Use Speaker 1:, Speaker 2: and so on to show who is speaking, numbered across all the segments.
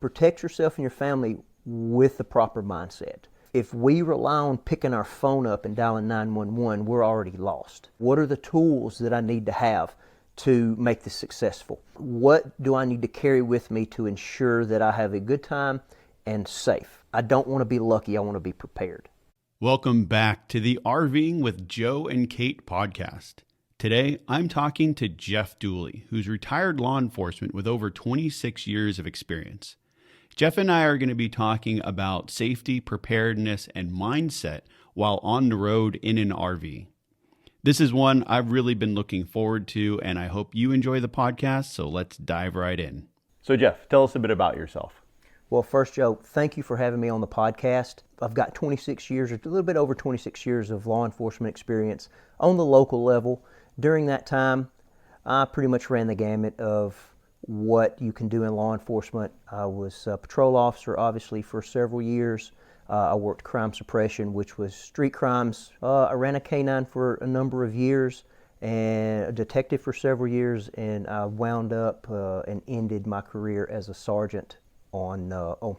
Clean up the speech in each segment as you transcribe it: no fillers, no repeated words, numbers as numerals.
Speaker 1: Protect yourself and your family with the proper mindset. If we rely on picking our phone up and dialing 911, we're already lost. What are the tools that I need to have to make this successful? What do I need to carry with me to ensure that I have a good time and safe? I don't want to be lucky, I want to be prepared.
Speaker 2: Welcome back to the RVing with Joe and Kait podcast. Today, I'm talking to Jeff Dooley, who's retired law enforcement with over 26 years of experience. Jeff and I are going to be talking about safety, preparedness, and mindset while on the road in an RV. This is one I've really been looking forward to, and I hope you enjoy the podcast, so let's dive right in. So Jeff, tell us a bit about yourself.
Speaker 1: Well, first, Joe, thank you for having me on the podcast. I've got 26 years, or a little bit over 26 years of law enforcement experience on the local level. During that time, I pretty much ran the gamut of what you can do in law enforcement. I was a patrol officer, obviously, for several years. I worked crime suppression, which was street crimes. I ran a K-9 for a number of years, and a detective for several years, and I wound up and ended my career as a sergeant on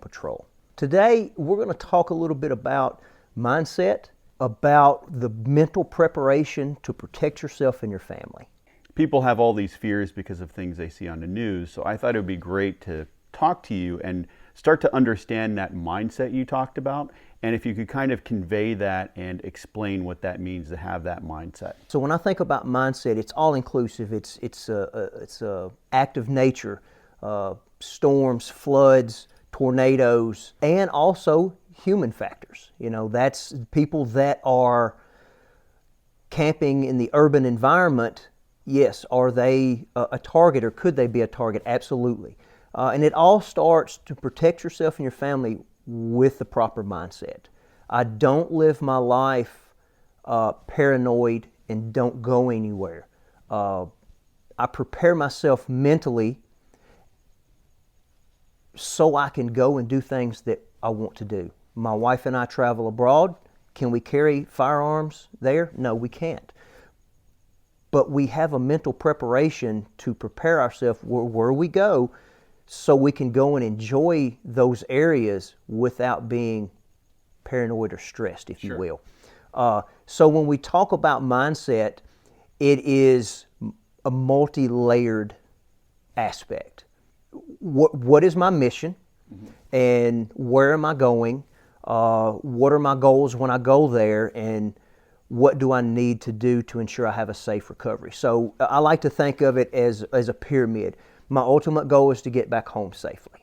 Speaker 1: patrol. Today, we're going to talk a little bit about mindset, about the mental preparation to protect yourself and your family.
Speaker 2: People have all these fears because of things they see on the news, so I thought it would be great to talk to you and start to understand that mindset you talked about, and if you could kind of convey that and explain what that means to have that mindset.
Speaker 1: So when I think about mindset, it's all inclusive. It's a act of nature, storms, floods, tornadoes, and also human factors. You know, that's people that are camping in the urban environment. Yes, are they a target, or could they be a target? Absolutely. And it all starts to protect yourself and your family with the proper mindset. I don't live my life paranoid and don't go anywhere. I prepare myself mentally so I can go and do things that I want to do. My wife and I travel abroad. Can we carry firearms there? No, we can't. But we have a mental preparation to prepare ourselves where we go, so we can go and enjoy those areas without being paranoid or stressed, if you will. So when we talk about mindset, it is a multi-layered aspect. What is my mission, and where am I going? What are my goals when I go there, and what do I need to do to ensure I have a safe recovery? So I like to think of it as a pyramid. My ultimate goal is to get back home safely.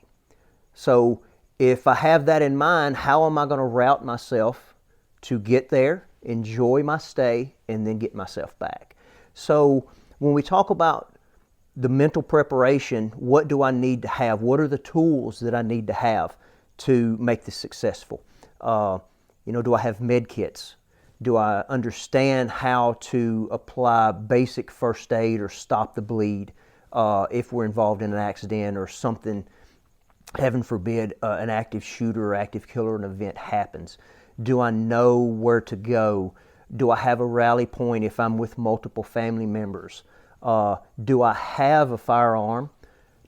Speaker 1: So if I have that in mind, how am I going to route myself to get there, enjoy my stay, and then get myself back? So when we talk about the mental preparation, what do I need to have? What are the tools that I need to have to make this successful? Do I have med kits? Do I understand how to apply basic first aid or stop the bleed if we're involved in an accident or something, heaven forbid, an active shooter or active killer, an event happens? Do I know where to go? Do I have a rally point if I'm with multiple family members? Do I have a firearm?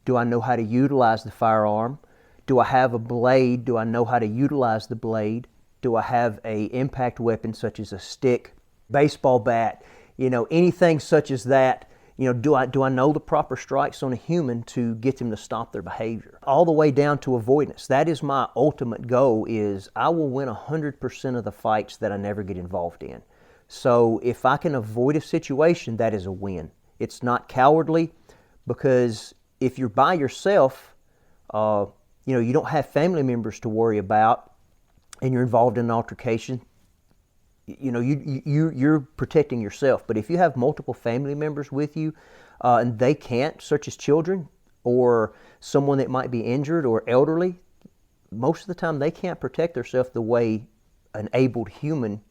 Speaker 1: Do I know how to utilize the firearm? Do I have a blade? Do I know how to utilize the blade? Do I have a impact weapon such as a stick, baseball bat, anything such as that? Do I know the proper strikes on a human to get them to stop their behavior? All the way down to avoidance. That is my ultimate goal, is I will win 100% of the fights that I never get involved in. So if I can avoid a situation, that is a win. It's not cowardly, because if you're by yourself, you don't have family members to worry about, and you're involved in an altercation, you're protecting yourself. But if you have multiple family members with you, and they can't, such as children or someone that might be injured or elderly, most of the time they can't protect themselves the way an abled human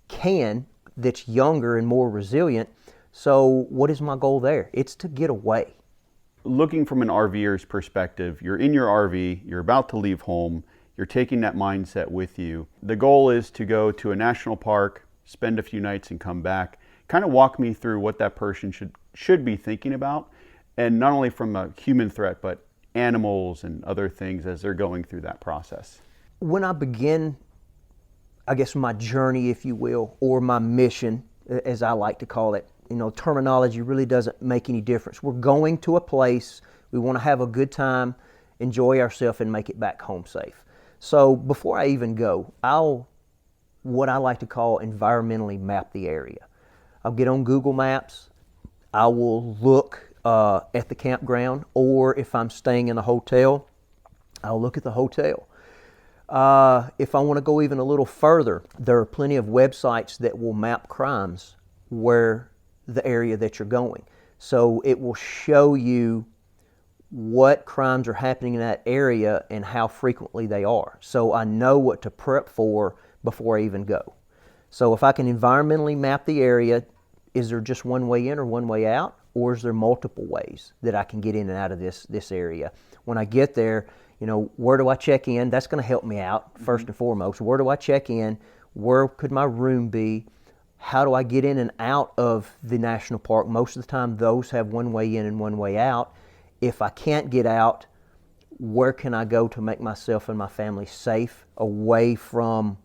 Speaker 1: can, that's younger and more resilient. So what is my goal there? It's to get away.
Speaker 2: Looking from an RVer's perspective, you're in your RV, you're about to leave home, you're taking that mindset with you. The goal is to go to a national park, spend a few nights and come back. Kind of walk me through what that person should be thinking about, and not only from a human threat, but animals and other things as they're going through that process?
Speaker 1: When I begin, I guess, my journey, if you will, or my mission, as I like to call it, terminology really doesn't make any difference. We're going to a place, we want to have a good time, enjoy ourselves, and make it back home safe. So before I even go, I'll, what I like to call, environmentally map the area. I'll get on Google Maps, I will look at the campground, or if I'm staying in a hotel, I'll look at the hotel. If I want to go even a little further, there are plenty of websites that will map crimes where the area that you're going. So it will show you what crimes are happening in that area and how frequently they are. So I know what to prep for before I even go. So if I can environmentally map the area, is there just one way in or one way out? Or is there multiple ways that I can get in and out of this area? When I get there, where do I check in? That's going to help me out first and foremost. Where do I check in? Where could my room be? How do I get in and out of the national park? Most of the time, those have one way in and one way out. If I can't get out, where can I go to make myself and my family safe away from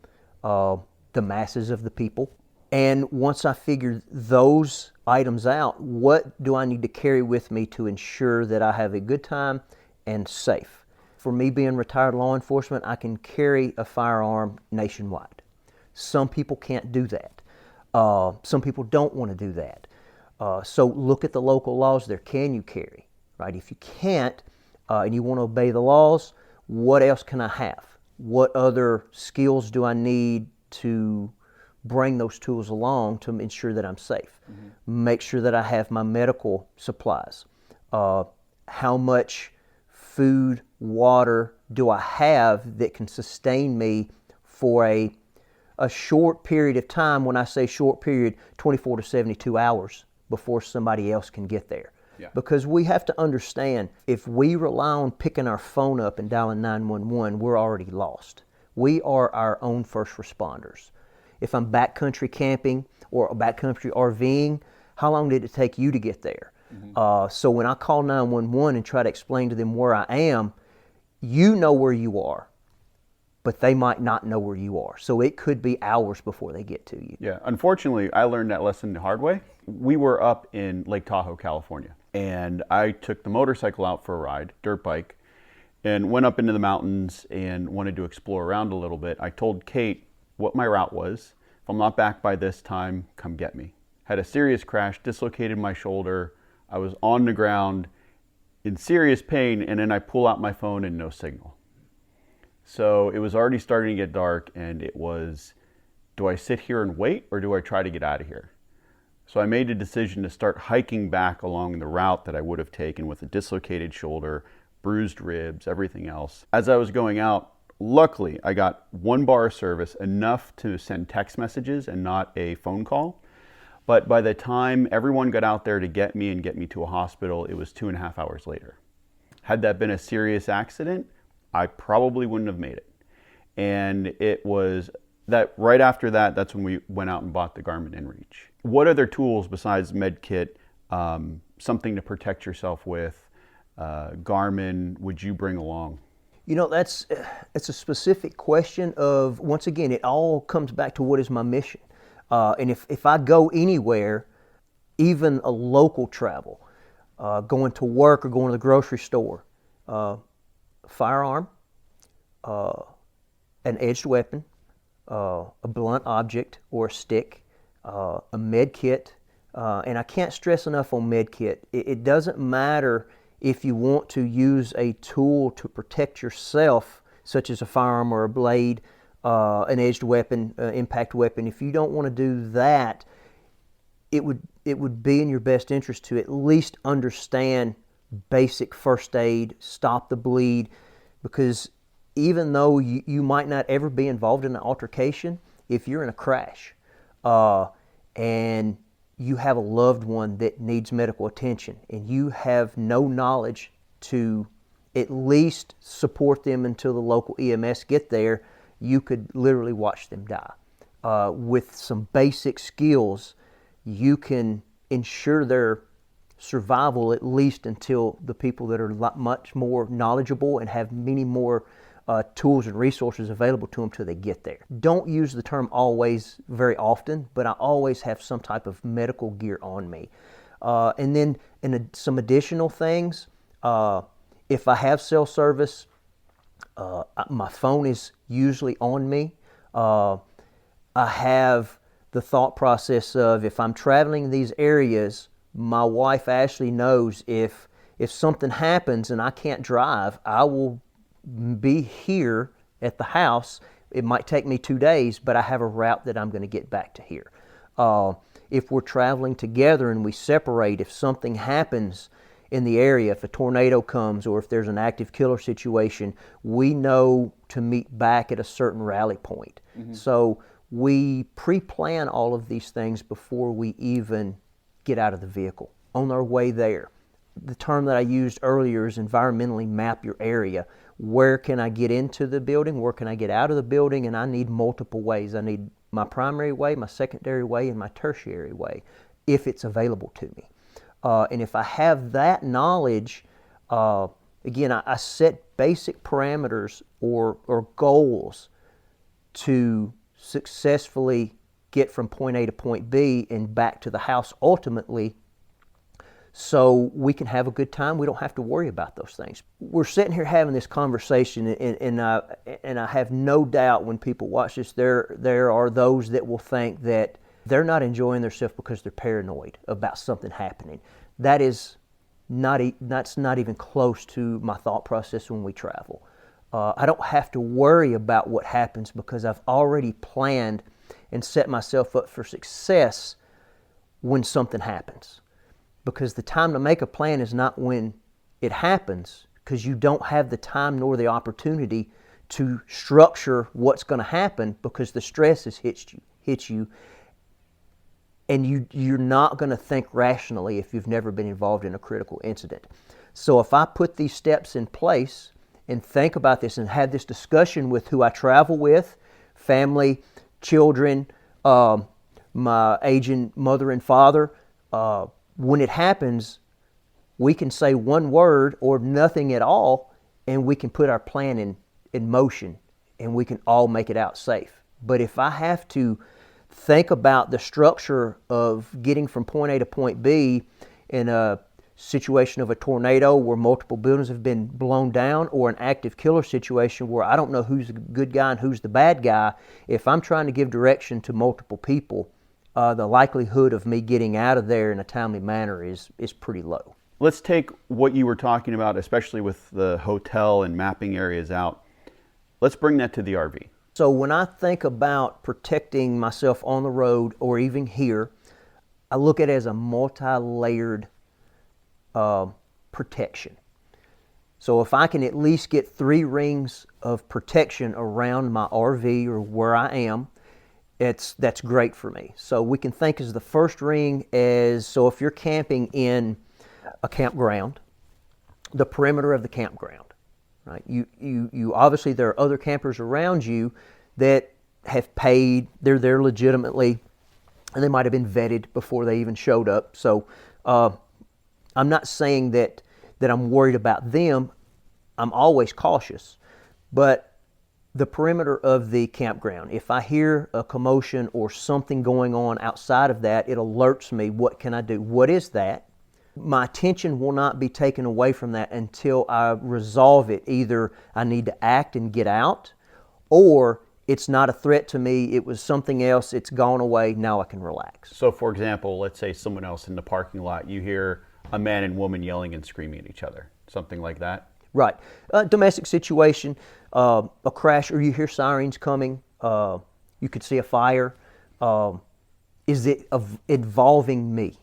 Speaker 1: the masses of the people? And once I figure those items out, what do I need to carry with me to ensure that I have a good time and safe? For me, being retired law enforcement, I can carry a firearm nationwide. Some people can't do that. Some people don't want to do that. So look at the local laws there. Can you carry? Right? If you can't, and you want to obey the laws, what else can I have? What other skills do I need to bring those tools along to ensure that I'm safe? Make sure that I have my medical supplies. How much food, water do I have that can sustain me for a short period of time? When I say short period, 24 to 72 hours before somebody else can get there.
Speaker 2: Yeah.
Speaker 1: Because we have to understand, if we rely on picking our phone up and dialing 911, we're already lost. We are our own first responders. If I'm backcountry camping or backcountry RVing, how long did it take you to get there? So when I call 911 and try to explain to them where I am, you know where you are, but they might not know where you are. So it could be hours before they get to you.
Speaker 2: Yeah, unfortunately, I learned that lesson the hard way. We were up in Lake Tahoe, California, and I took the motorcycle out for a ride, dirt bike, and went up into the mountains and wanted to explore around a little bit. I told Kait what my route was. If I'm not back by this time, come get me. Had a serious crash, dislocated my shoulder. I was on the ground in serious pain, and then I pull out my phone and no signal. So it was already starting to get dark, and it was, do I sit here and wait, or do I try to get out of here? So I made a decision to start hiking back along the route that I would have taken with a dislocated shoulder, bruised ribs, everything else. As I was going out, luckily I got 1 bar of service, enough to send text messages and not a phone call. But by the time everyone got out there to get me and get me to a hospital, it was 2.5 hours later. Had that been a serious accident, I probably wouldn't have made it. And it was that right after that, that's when we went out and bought the Garmin InReach. What other tools besides MedKit, something to protect yourself with, Garmin, would you bring along?
Speaker 1: It's a specific question of, once again, it all comes back to what is my mission. And if I go anywhere, even a local travel, going to work or going to the grocery store, firearm, an edged weapon, a blunt object or a stick, a med kit, and I can't stress enough on med kit. It doesn't matter if you want to use a tool to protect yourself, such as a firearm or a blade, an edged weapon, impact weapon. If you don't want to do that, it would be in your best interest to at least understand basic first aid, stop the bleed, because even though you might not ever be involved in an altercation, if you're in a crash and you have a loved one that needs medical attention and you have no knowledge to at least support them until the local EMS get there, you could literally watch them die. With some basic skills, you can ensure their survival, at least until the people that are much more knowledgeable and have many more tools and resources available to them till they get there. Don't use the term always very often, but I always have some type of medical gear on me. And then some additional things, if I have cell service, my phone is usually on me. I have the thought process of, if I'm traveling in these areas, my wife Ashley knows if something happens and I can't drive, I will be here at the house. It might take me 2 days, but I have a route that I'm going to get back to here. If we're traveling together and we separate, if something happens in the area, if a tornado comes or if there's an active killer situation, we know to meet back at a certain rally point. Mm-hmm. So we pre-plan all of these things before we even get out of the vehicle. On our way there, the term that I used earlier is environmentally map your area. Where can I get into the building? Where can I get out of the building? And I need multiple ways. I need my primary way, my secondary way, and my tertiary way, if it's available to me. And if I have that knowledge, again, I set basic parameters or goals to successfully get from point A to point B and back to the house ultimately, so we can have a good time. We don't have to worry about those things. We're sitting here having this conversation, and I have no doubt when people watch this, there are those that will think that they're not enjoying themselves because they're paranoid about something happening. That's not even close to my thought process when we travel. I don't have to worry about what happens because I've already planned and set myself up for success when something happens. Because the time to make a plan is not when it happens, because you don't have the time nor the opportunity to structure what's going to happen, because the stress has hit you, and you're not going to think rationally if you've never been involved in a critical incident. So if I put these steps in place and think about this and have this discussion with who I travel with, family, children, my aging mother and father, when it happens, we can say one word or nothing at all, and we can put our plan in motion, and we can all make it out safe. But if I have to think about the structure of getting from point A to point B in a situation of a tornado where multiple buildings have been blown down, or an active killer situation where I don't know who's the good guy and who's the bad guy, if I'm trying to give direction to multiple people, the likelihood of me getting out of there in a timely manner is pretty low.
Speaker 2: Let's take what you were talking about, especially with the hotel and mapping areas out. Let's bring that to the RV.
Speaker 1: So when I think about protecting myself on the road or even here, I look at it as a multi-layered protection. So if I can at least get 3 rings of protection around my RV or where I am, that's great for me. So we can think as the first ring as, so if you're camping in a campground, the perimeter of the campground, right? You obviously, there are other campers around you that have paid, they're there legitimately, and they might have been vetted before they even showed up. So I'm not saying that I'm worried about them. I'm always cautious. But the perimeter of the campground, if I hear a commotion or something going on outside of that, it alerts me. What can I do? What is that? My attention will not be taken away from that until I resolve it. Either I need to act and get out, or it's not a threat to me. It was something else. It's gone away. Now I can relax.
Speaker 2: So for example, let's say someone else in the parking lot, you hear a man and woman yelling and screaming at each other, something like that?
Speaker 1: Right. Domestic situation, a crash, or you hear sirens coming, you could see a fire. Is it involving me?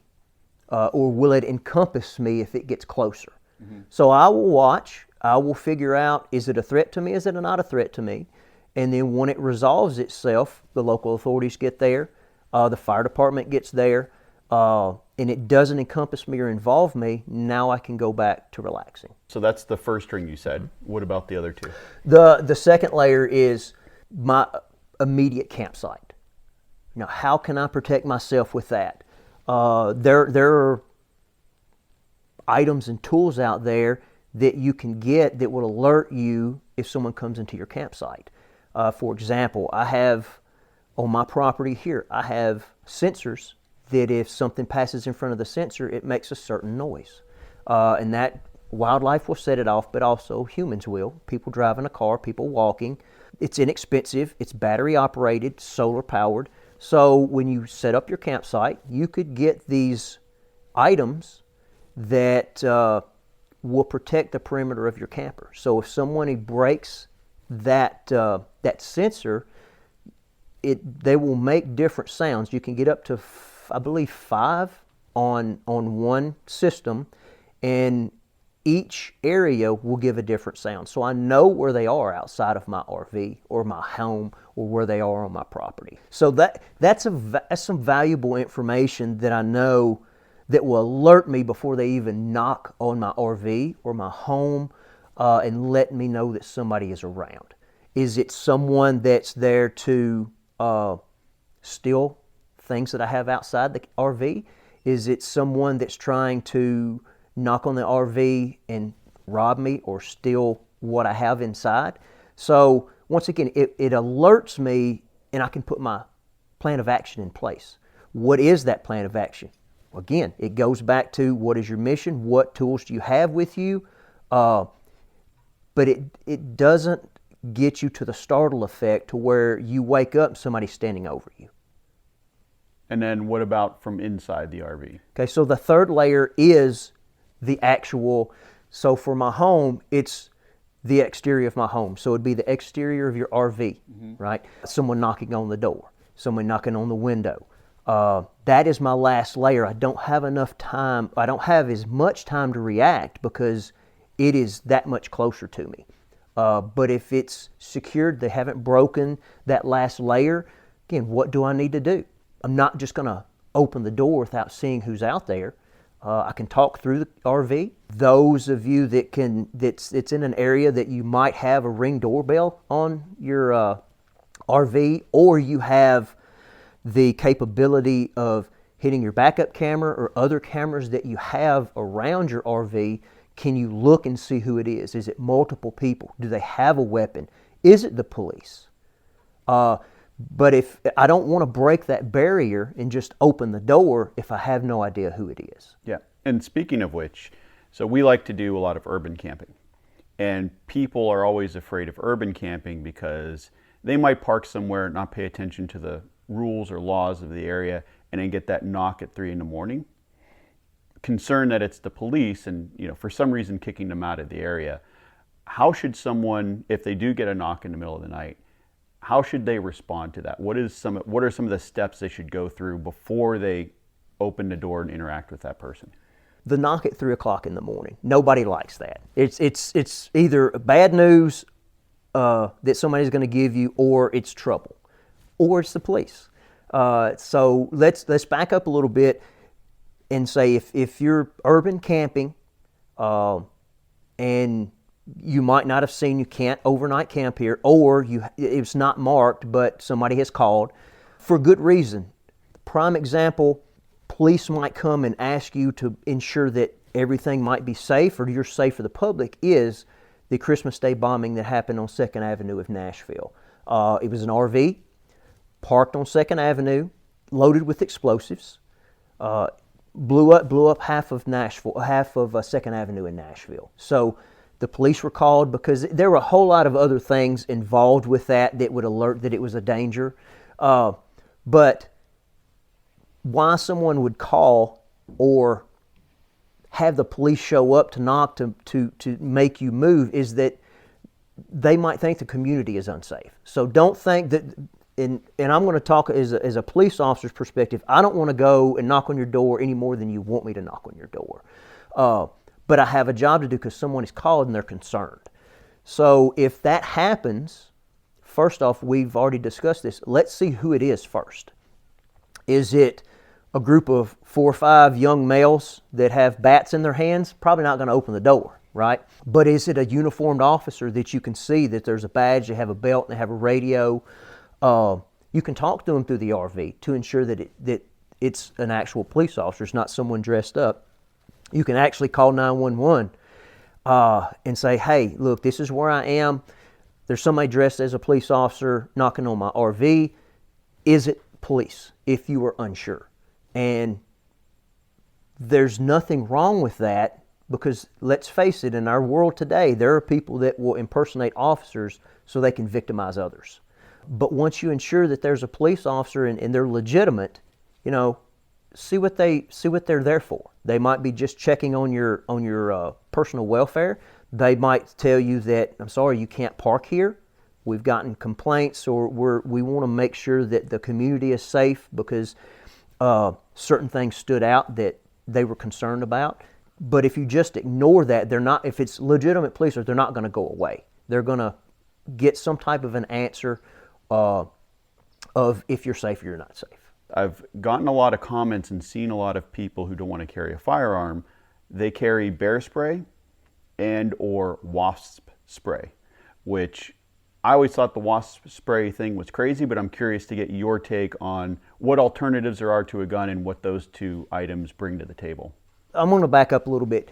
Speaker 1: Or will it encompass me if it gets closer? Mm-hmm. So I will watch. I will figure out, is it a threat to me? Is it not a threat to me? And then when it resolves itself, the local authorities get there, the fire department gets there, and it doesn't encompass me or involve me, now I can go back to relaxing.
Speaker 2: So that's the first ring you said. What about the other two?
Speaker 1: The second layer is my immediate campsite. Now, how can I protect myself with that? There are items and tools out there that you can get that will alert you if someone comes into your campsite. For example, I have on my property here, I have sensors that if something passes in front of the sensor, it makes a certain noise. And that wildlife will set it off, but also humans will. People driving a car, people walking. It's inexpensive, it's battery operated, solar powered. So when you set up your campsite, you could get these items that will protect the perimeter of your camper. So if someone breaks that sensor, they will make different sounds. You can get up to, I believe, 5 on one system, and each area will give a different sound. So I know where they are outside of my RV or my home or where they are on my property. So that's some valuable information that I know that will alert me before they even knock on my RV or my home and let me know that somebody is around. Is it someone that's there to steal things that I have outside the RV? Is it someone that's trying to knock on the RV and rob me or steal what I have inside? So once again, it alerts me, and I can put my plan of action in place. What is that plan of action? Again, it goes back to what is your mission, what tools do you have with you, but it doesn't get you to the startle effect to where you wake up and somebody's standing over you.
Speaker 2: And then what about from inside the RV?
Speaker 1: Okay, so the third layer is the actual, so for my home, it's the exterior of my home. So it'd be the exterior of your RV, right? Someone knocking on the door, someone knocking on the window. That is my last layer. I don't have enough time, I don't have as much time to react because it is that much closer to me. But if it's secured, they haven't broken that last layer, again, what do I need to do? I'm not just going to open the door without seeing who's out there. I can talk through the RV. Those of you that's in an area that you might have a Ring doorbell on your RV, or you have the capability of hitting your backup camera or other cameras that you have around your RV, can you look and see who it is? Is it multiple people? Do they have a weapon? Is it the police? But if I don't want to break that barrier and just open the door if I have no idea who it is.
Speaker 2: Yeah, and speaking of which, so we like to do a lot of urban camping. And people are always afraid of urban camping because they might park somewhere and not pay attention to the rules or laws of the area and then get that knock at 3 a.m. Concerned that it's the police and, for some reason kicking them out of the area. How should someone, if they do get a knock in the middle of the night, how should they respond to that? What are some of the steps they should go through before they open the door and interact with that person?
Speaker 1: The knock at 3 o'clock in the morning. Nobody likes that. It's either bad news that somebody's going to give you, or it's trouble, or it's the police. So let's back up a little bit and say if you're urban camping and you might not have seen, you can't overnight camp here, or it's not marked, but somebody has called for good reason. Prime example, police might come and ask you to ensure that everything might be safe or you're safe for the public, is the Christmas Day bombing that happened on 2nd Avenue of Nashville. It was an RV parked on 2nd Avenue, loaded with explosives, blew up half of 2nd Avenue in Nashville. So the police were called because there were a whole lot of other things involved with that would alert that it was a danger. But why someone would call or have the police show up to knock to make you move is that they might think the community is unsafe. So don't think that, and I'm going to talk as a police officer's perspective, I don't want to go and knock on your door any more than you want me to knock on your door. But I have a job to do because someone is called and they're concerned. So if that happens, first off, we've already discussed this. Let's see who it is first. Is it a group of 4 or 5 young males that have bats in their hands? Probably not going to open the door, right? But is it a uniformed officer that you can see that there's a badge, they have a belt, and they have a radio? You can talk to them through the RV to ensure that it's an actual police officer, it's not someone dressed up. You can actually call 911 and say, hey, look, this is where I am. There's somebody dressed as a police officer knocking on my RV. Is it police? If you are unsure. And there's nothing wrong with that, because let's face it, in our world today, there are people that will impersonate officers so they can victimize others. But once you ensure that there's a police officer and they're legitimate, see what they're there for. They might be just checking on your personal welfare. They might tell you that, I'm sorry, you can't park here. We've gotten complaints, or we want to make sure that the community is safe because certain things stood out that they were concerned about. But if you just ignore that, if it's legitimate police, they're not going to go away. They're going to get some type of an answer of if you're safe or you're not safe.
Speaker 2: I've gotten a lot of comments and seen a lot of people who don't want to carry a firearm. They carry bear spray and or wasp spray, which I always thought the wasp spray thing was crazy, but I'm curious to get your take on what alternatives there are to a gun and what those two items bring to the table.
Speaker 1: I'm going to back up a little bit.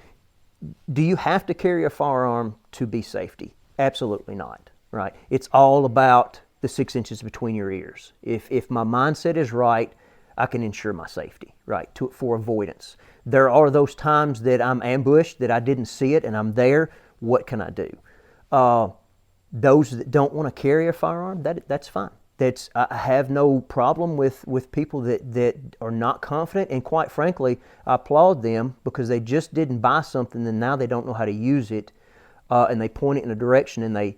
Speaker 1: Do you have to carry a firearm to be safety? Absolutely not, right? It's all about the 6 inches between your ears. If my mindset is right, I can ensure my safety, right, for avoidance. There are those times that I'm ambushed, that I didn't see it, and I'm there. What can I do? Those that don't want to carry a firearm, that's fine. I have no problem with people that are not confident, and quite frankly, I applaud them because they just didn't buy something and now they don't know how to use it, and they point it in a direction and they,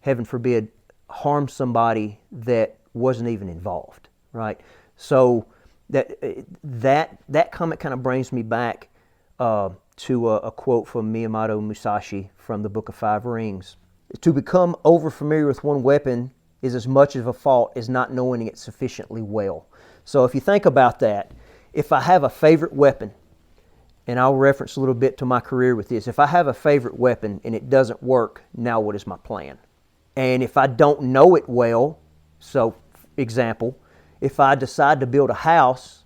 Speaker 1: heaven forbid, harm somebody that wasn't even involved, right? So that comment kind of brings me back to a quote from Miyamoto Musashi from the Book of Five Rings. To become overfamiliar with one weapon is as much of a fault as not knowing it sufficiently well. So if you think about that, if I have a favorite weapon, and I'll reference a little bit to my career with this, if I have a favorite weapon and it doesn't work, now what is my plan? And if I don't know it well, so example, if I decide to build a house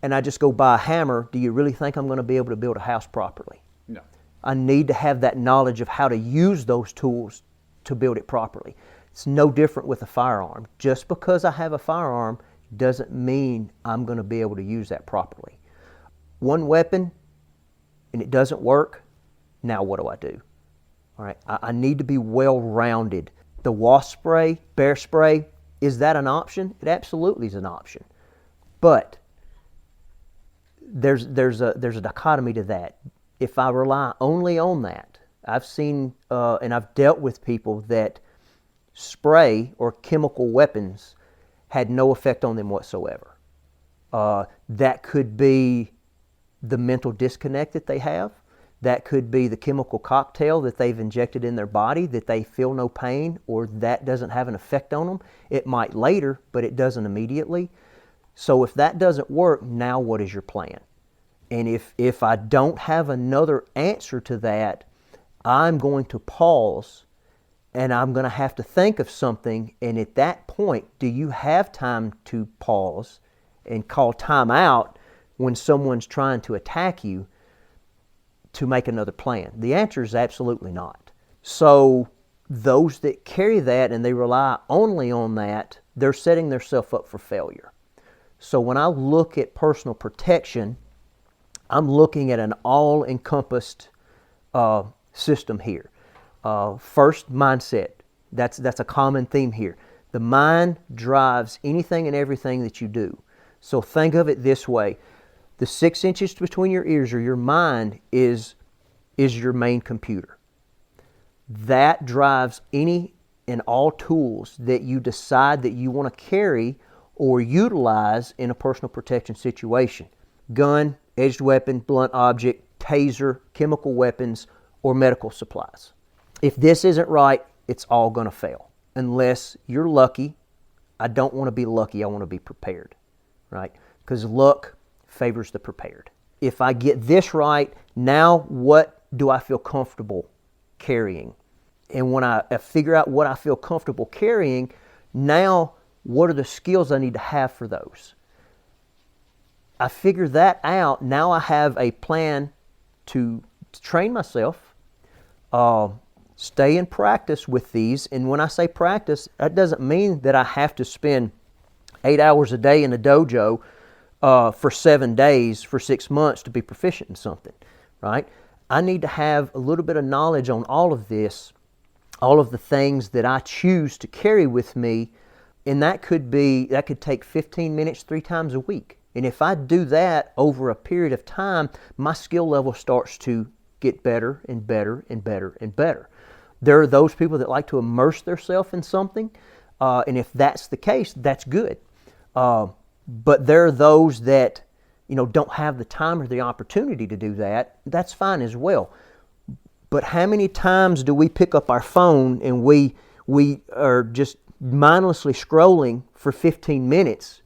Speaker 1: and I just go buy a hammer, do you really think I'm going to be able to build a house properly?
Speaker 2: No.
Speaker 1: I need to have that knowledge of how to use those tools to build it properly. It's no different with a firearm. Just because I have a firearm doesn't mean I'm going to be able to use that properly. One weapon and it doesn't work, now what do I do? All right, I need to be well-rounded. The wasp spray, bear spray, is that an option? It absolutely is an option. But there's a dichotomy to that. If I rely only on that, I've seen and I've dealt with people that spray or chemical weapons had no effect on them whatsoever. That could be the mental disconnect that they have. That could be the chemical cocktail that they've injected in their body, that they feel no pain, or that doesn't have an effect on them. It might later, but it doesn't immediately. So if that doesn't work, now what is your plan? And if I don't have another answer to that, I'm going to pause and I'm going to have to think of something. And at that point, do you have time to pause and call time out when someone's trying to attack you to make another plan? The answer is absolutely not. So those that carry that and they rely only on that, they're setting themselves up for failure. So when I look at personal protection, I'm looking at an all-encompassed system here. First, mindset. That's a common theme here. The mind drives anything and everything that you do. So think of it this way. The 6 inches between your ears, or your mind, is your main computer. That drives any and all tools that you decide that you want to carry or utilize in a personal protection situation. Gun, edged weapon, blunt object, taser, chemical weapons, or medical supplies. If this isn't right, it's all going to fail. Unless you're lucky. I don't want to be lucky, I want to be prepared, right? Because luck favors the prepared. If I get this right, now what do I feel comfortable carrying? And when I figure out what I feel comfortable carrying, now what are the skills I need to have for those? I figure that out, now I have a plan to train myself, stay in practice with these. And when I say practice, that doesn't mean that I have to spend 8 hours a day in a dojo for 7 days for 6 months to be proficient in something, right? I need to have a little bit of knowledge on all of this, all of the things that I choose to carry with me, and that could take 15 minutes 3 times a week. And if I do that over a period of time, my skill level starts to get better and better and better and better. There are those people that like to immerse themselves in something, and if that's the case, that's good. But there are those that, don't have the time or the opportunity to do that. That's fine as well. But how many times do we pick up our phone and we are just mindlessly scrolling for 15 minutes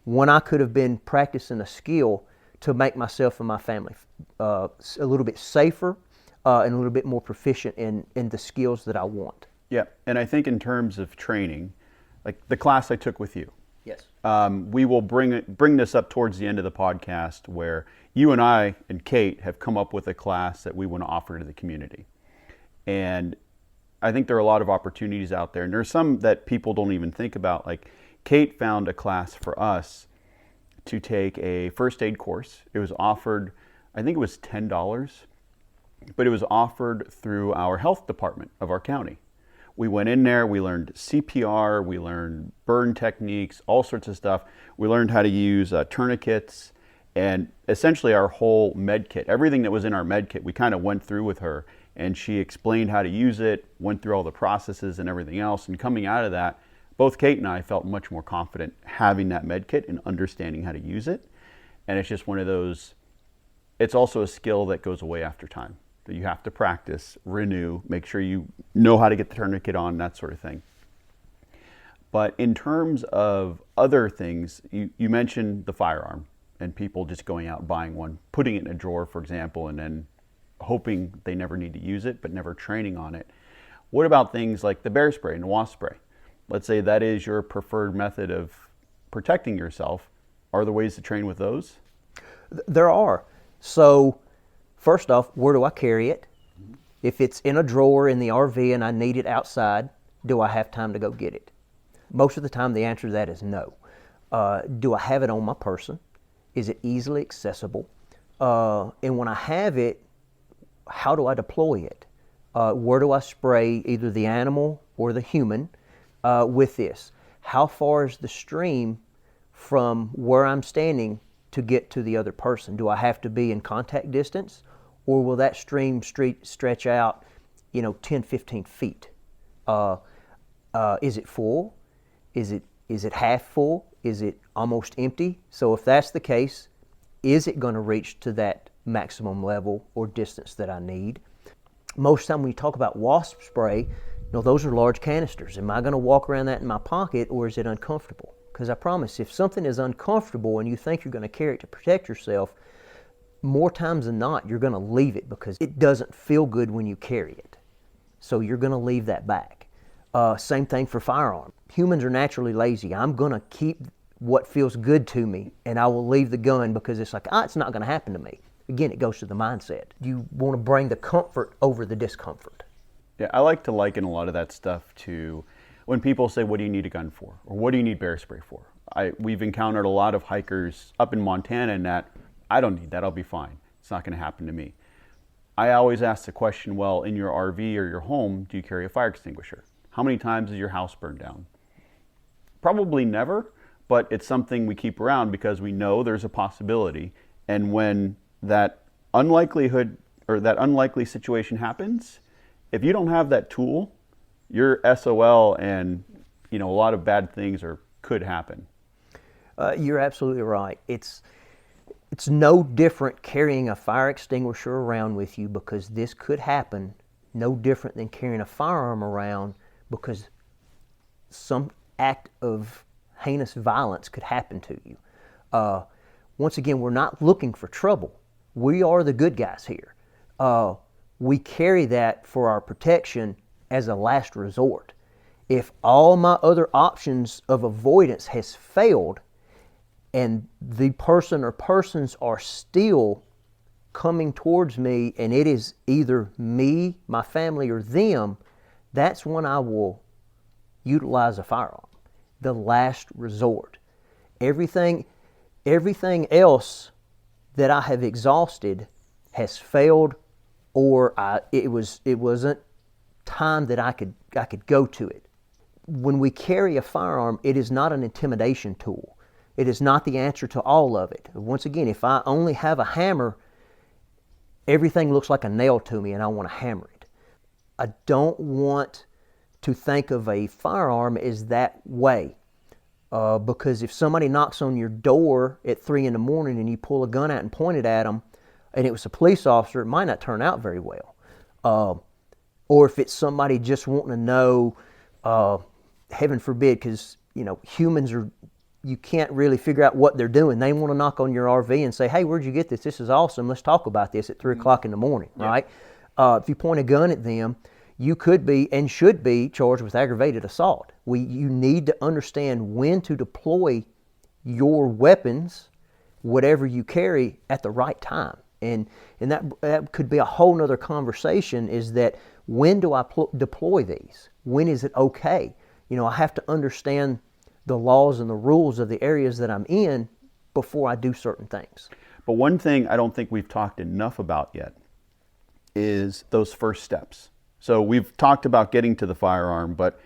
Speaker 1: when I could have been practicing a skill to make myself and my family a little bit safer and a little bit more proficient in the skills that I want.
Speaker 2: Yeah, and I think in terms of training, like the class I took with you,
Speaker 1: yes,
Speaker 2: we will bring this up towards the end of the podcast, where you and I and Kate have come up with a class that we want to offer to the community. And I think there are a lot of opportunities out there, and there's some that people don't even think about. Like Kate found a class for us to take a first aid course. It was offered, I think it was $10, but it was offered through our health department of our county. We went in there, we learned CPR, we learned burn techniques, all sorts of stuff. We learned how to use tourniquets, and essentially our whole med kit, everything that was in our med kit, we kind of went through with her, and she explained how to use it, went through all the processes and everything else. And coming out of that, both Kate and I felt much more confident having that med kit and understanding how to use it. And it's just one of those, it's also a skill that goes away after time, that you have to practice, renew, make sure you know how to get the tourniquet on, that sort of thing. But in terms of other things, you mentioned the firearm and people just going out and buying one, putting it in a drawer, for example, and then hoping they never need to use it, but never training on it. What about things like the bear spray and the wasp spray? Let's say that is your preferred method of protecting yourself. Are there ways to train with those?
Speaker 1: There are. So first off, where do I carry it? If it's in a drawer in the RV and I need it outside, do I have time to go get it? Most of the time the answer to that is no. Do I have it on my person? Is it easily accessible? And when I have it, how do I deploy it? Where do I spray either the animal or the human with this? How far is the stream from where I'm standing to get to the other person? Do I have to be in contact distance, or will that stream stretch out, 10, 15 feet? Is it full? Is it half full? Is it almost empty? So if that's the case, is it going to reach to that maximum level or distance that I need? Most of the time when you talk about wasp spray, those are large canisters. Am I going to walk around that in my pocket, or is it uncomfortable? Because I promise, if something is uncomfortable and you think you're going to carry it to protect yourself, more times than not, you're going to leave it because it doesn't feel good when you carry it. So you're going to leave that back. Same thing for firearm. Humans are naturally lazy. I'm going to keep what feels good to me, and I will leave the gun because it's like, it's not going to happen to me. Again, it goes to the mindset. You want to bring the comfort over the discomfort.
Speaker 2: Yeah, I like to liken a lot of that stuff to when people say, what do you need a gun for? Or what do you need bear spray for? We've encountered a lot of hikers up in Montana and that, I don't need that, I'll be fine. It's not going to happen to me. I always ask the question, well, in your RV or your home, do you carry a fire extinguisher? How many times has your house burned down? Probably never, but it's something we keep around because we know there's a possibility. And when that unlikelihood or that unlikely situation happens, if you don't have that tool, you're SOL, and a lot of bad things could happen.
Speaker 1: You're absolutely right. It's no different carrying a fire extinguisher around with you because this could happen. No different than carrying a firearm around because some act of heinous violence could happen to you. Once again, we're not looking for trouble. We are the good guys here. We carry that for our protection as a last resort. If all my other options of avoidance has failed and the person or persons are still coming towards me and it is either me, my family, or them, that's when I will utilize a firearm. The last resort. Everything else that I have exhausted has failed, or it wasn't time that I could go to it. When we carry a firearm, it is not an intimidation tool. It is not the answer to all of it. Once again, if I only have a hammer, everything looks like a nail to me and I want to hammer it. I don't want to think of a firearm as that way. Because if somebody knocks on your door at 3 in the morning and you pull a gun out and point it at them, and it was a police officer, it might not turn out very well. Or if it's somebody just wanting to know, heaven forbid, because humans are, you can't really figure out what they're doing. They want to knock on your RV and say, "Hey, where'd you get this? This is awesome. Let's talk about this at 3 o'clock in the morning," right? If you point a gun at them, you could be and should be charged with aggravated assault. You need to understand when to deploy your weapons, whatever you carry, at the right time. And that could be a whole nother conversation, is that when do I deploy these? When is it okay? I have to understand the laws and the rules of the areas that I'm in before I do certain things.
Speaker 2: But one thing I don't think we've talked enough about yet is those first steps. So we've talked about getting to the firearm, but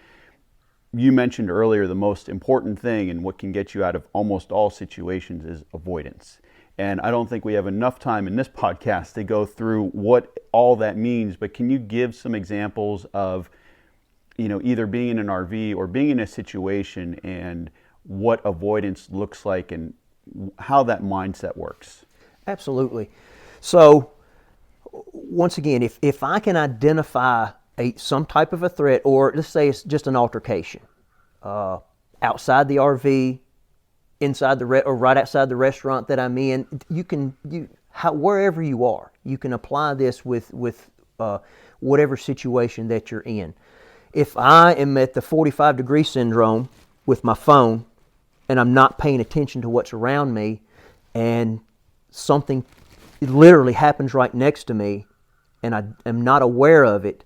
Speaker 2: you mentioned earlier the most important thing and what can get you out of almost all situations is avoidance. And I don't think we have enough time in this podcast to go through what all that means, but can you give some examples of, either being in an RV or being in a situation and what avoidance looks like and how that mindset works?
Speaker 1: Absolutely. So once again, if I can identify some type of a threat, or let's say it's just an altercation, outside the RV, inside or right outside the restaurant that I'm in, wherever you are, you can apply this with whatever situation that you're in. If I am at the 45-degree syndrome with my phone and I'm not paying attention to what's around me, and something literally happens right next to me and I am not aware of it,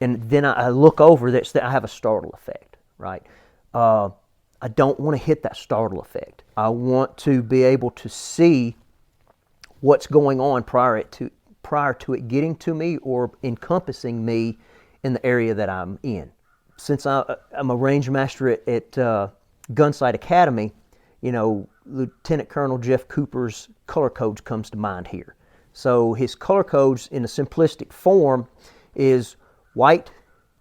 Speaker 1: and then I look over, that I have a startle effect, right? I don't want to hit that startle effect. I want to be able to see what's going on prior to it getting to me or encompassing me in the area that I'm in. Since I'm a range master at Gunsight Academy, Lieutenant Colonel Jeff Cooper's color codes comes to mind here. So his color codes in a simplistic form is white,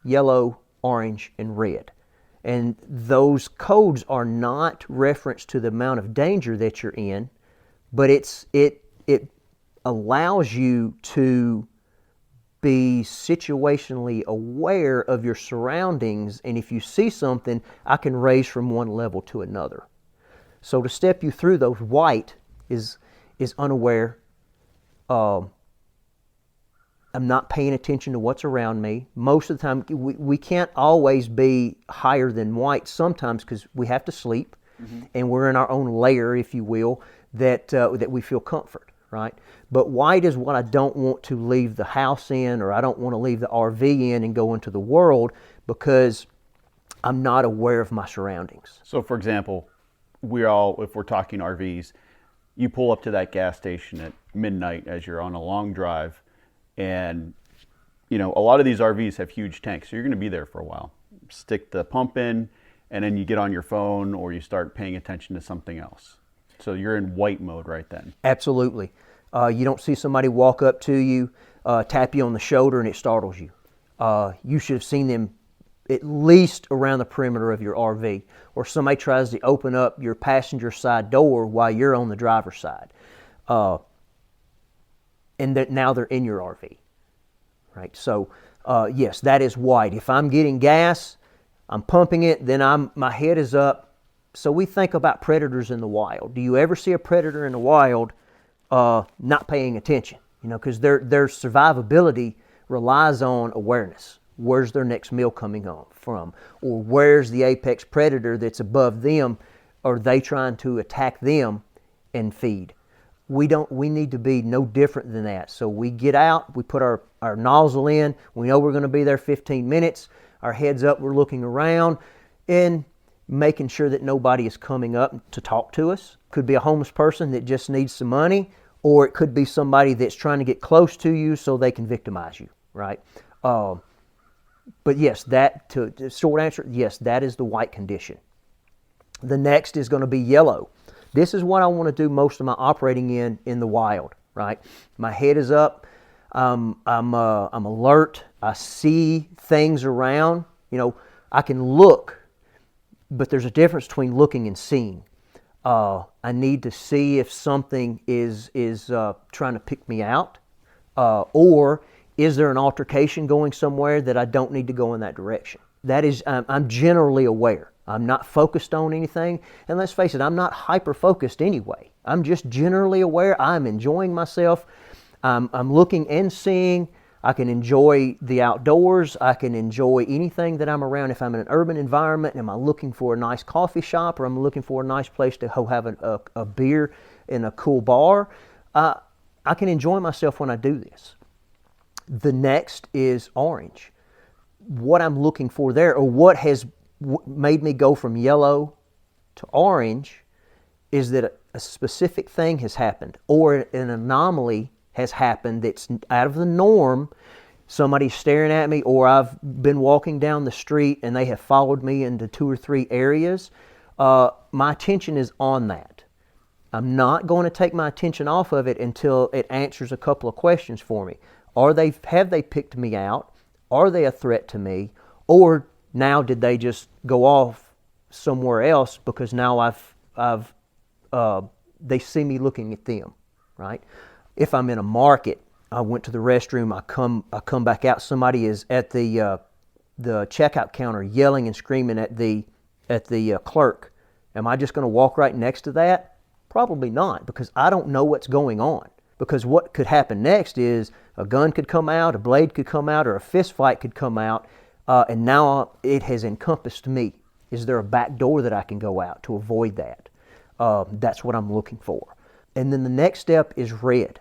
Speaker 1: yellow, orange, and red. And those codes are not reference to the amount of danger that you're in, but it allows you to be situationally aware of your surroundings, and if you see something, I can raise from one level to another. So to step you through those, white is unaware. I'm not paying attention to what's around me. Most of the time, we can't always be higher than white sometimes because we have to sleep, and we're in our own layer, if you will, that we feel comfort, right? But white is what I don't want to leave the house in, or I don't want to leave the RV in and go into the world because I'm not aware of my surroundings.
Speaker 2: So for example, if we're talking RVs, you pull up to that gas station at midnight as you're on a long drive, and a lot of these RVs have huge tanks, so you're going to be there for a while. Stick the pump in, and then you get on your phone or you start paying attention to something else. So you're in white mode right then.
Speaker 1: Absolutely. You don't see somebody walk up to you, tap you on the shoulder, and it startles you. You should have seen them at least around the perimeter of your RV, or somebody tries to open up your passenger side door while you're on the driver's side. And that now they're in your RV, right? So yes, that is white. If I'm getting gas, I'm pumping it, then my head is up. So we think about predators in the wild. Do you ever see a predator in the wild not paying attention? Because their survivability relies on awareness. Where's their next meal coming on from? Or where's the apex predator that's above them? Are they trying to attack them and feed? We need to be no different than that. So we get out, we put our nozzle in, we know we're going to be there 15 minutes, our head's up, we're looking around, and making sure that nobody is coming up to talk to us. Could be a homeless person that just needs some money, or it could be somebody that's trying to get close to you so they can victimize you, right? But yes, to short answer, yes, that is the white condition. The next is going to be yellow. This is what I want to do most of my operating in the wild, right? My head is up. I'm alert. I see things around. I can look, but there's a difference between looking and seeing. I need to see if something is trying to pick me out, or is there an altercation going somewhere that I don't need to go in that direction. That is, I'm generally aware. I'm not focused on anything, and let's face it, I'm not hyper-focused anyway. I'm just generally aware. I'm enjoying myself. I'm looking and seeing. I can enjoy the outdoors. I can enjoy anything that I'm around. If I'm in an urban environment, am I looking for a nice coffee shop, or I'm looking for a nice place to have a beer in a cool bar, I can enjoy myself when I do this. The next is orange. What I'm looking for there, or what has made me go from yellow to orange, is that a specific thing has happened, or an anomaly has happened that's out of the norm. Somebody's staring at me, or I've been walking down the street and they have followed me into 2 or 3 areas. My attention is on that. I'm not going to take my attention off of it until it answers a couple of questions for me. Have they picked me out? Are they a threat to me? Or now did they just go off somewhere else because now they see me looking at them, right? If I'm in a market, I went to the restroom, I come back out, somebody is at the checkout counter yelling and screaming at the clerk. Am I just going to walk right next to that? Probably not, because I don't know what's going on. Because what could happen next is a gun could come out, a blade could come out, or a fist fight could come out, and now it has encompassed me. Is there a back door that I can go out to avoid that? That's what I'm looking for. And then the next step is red.